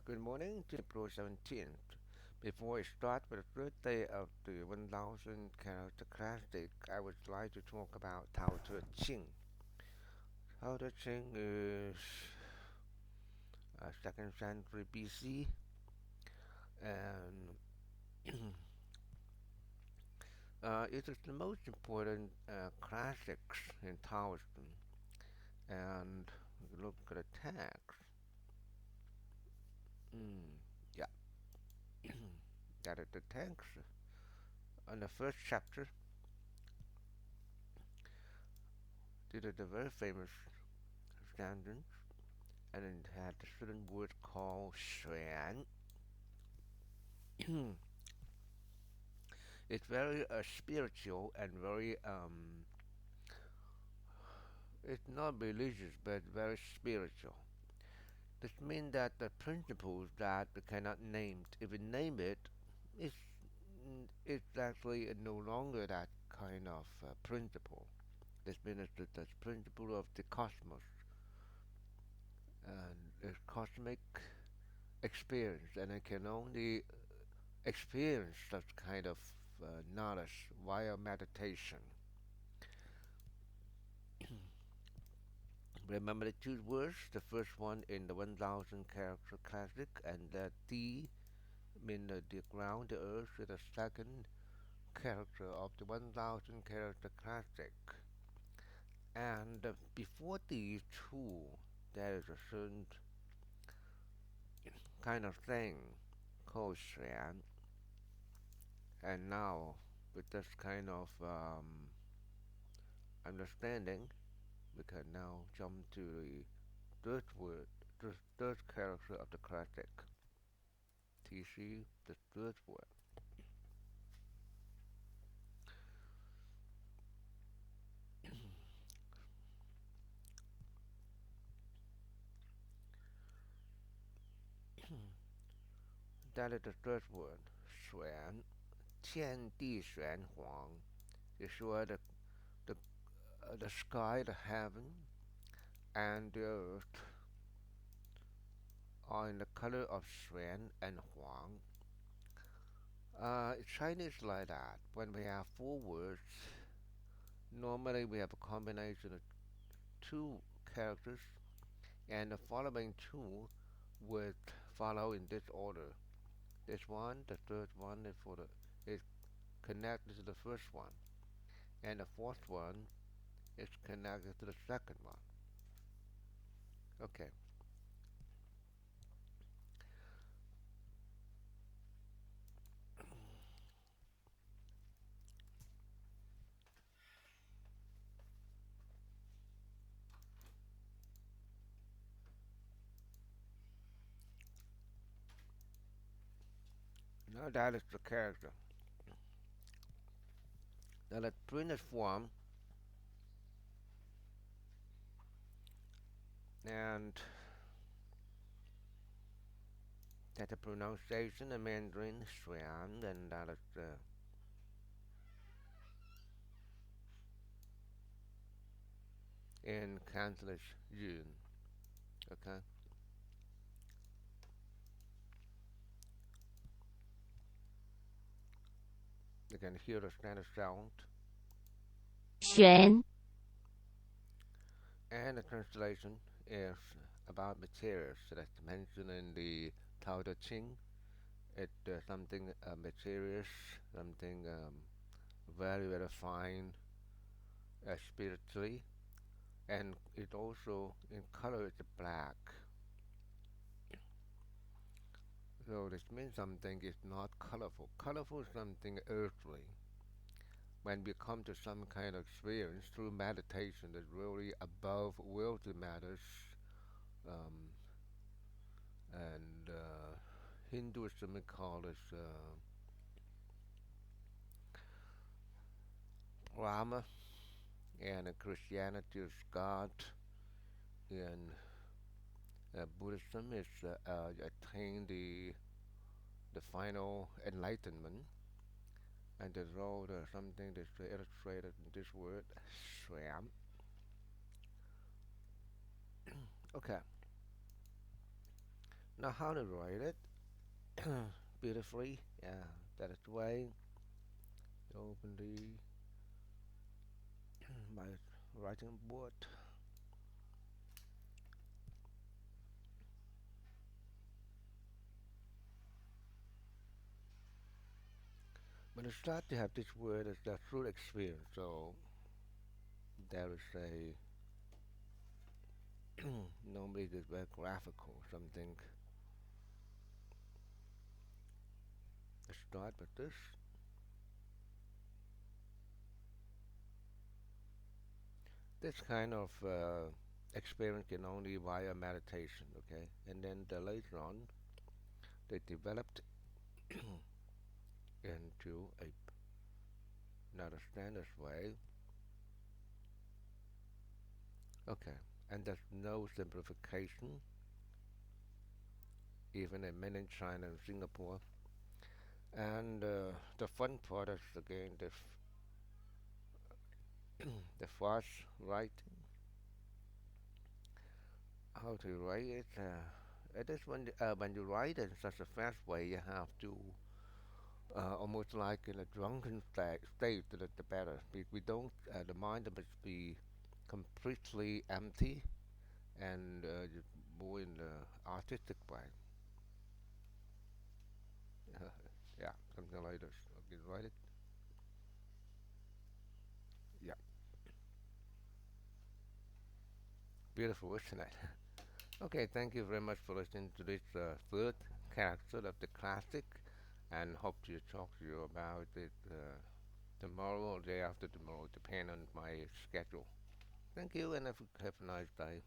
Good morning to April 17th. Before I start with the third day of the 1000 character classic, I would like to talk about Tao Te Ching. Tao Te Ching is 2nd century BC, and it is the most important classics in Taoism. And look at the text. Mm, yeah, that is the text. On the first chapter, it is a very famous sentence, and it had a certain word called xuan. It's very spiritual and very it's not religious but very spiritual. This means that the principles that we cannot name, if we name it, it's it's actually no longer that kind of principle. This means that the principle of the cosmos and it's cosmic experience, and it can only experience such kind of knowledge via meditation. Remember the two words, the first one in the 1000 character classic, and the T mean the ground, the earth, is the second character of the 1000 character classic. And before these two, there is a certain kind of thing called Xuan. And now, with this kind of understanding, we can now jump to the third word, the third character of the classic. TC, the third word. That is the third word. Xuan, 天地玄黄, is where the sky, the heaven, and the earth are in the color of Xuan and Huang. Chinese like that. When we have four words, normally we have a combination of two characters, and the following two would follow in this order. This one, the third one, is connected to the first one, and the fourth one is connected to the second one. Okay, now that is the character. Now the printed form and that the pronunciation in Mandarin Xuan, and that is in Cantonese Yun. Okay, you can hear the standard sound, 玄 and the translation is about materials that's mentioned in the Tao Te Ching. It something materials, something very very fine spiritually, and it also in color it's black. So this means something is not colorful. Colorful is something earthly. When we come to some kind of experience through meditation that's really above worldly matters, um, and Hinduism we call this Rama, and Christianity is God, and Buddhism is attain the final enlightenment, and there's all something that's illustrated in this word, Swam. Okay, Now, how to write it beautifully? Yeah, that is the way. Open the my writing board. When you start to have this word as the through experience, so there is a normally it is very graphical. Something start with this. This kind of experience can only via meditation, okay? And then later on, they developed into another standard way. Okay, and there's no simplification, even in mainland China and Singapore. And the fun part is again the fast writing, how to write it. It is when you write in such a fast way, you have to almost like in a drunken state, the better. We don't, the mind must be completely empty and just more in the artistic way. Yeah, something like this. Okay, write it. Yeah, beautiful, isn't it? Okay, thank you very much for listening to this third character of the classic, and hope to talk to you about it tomorrow or day after tomorrow, depending on my schedule. Thank you, and have a nice day.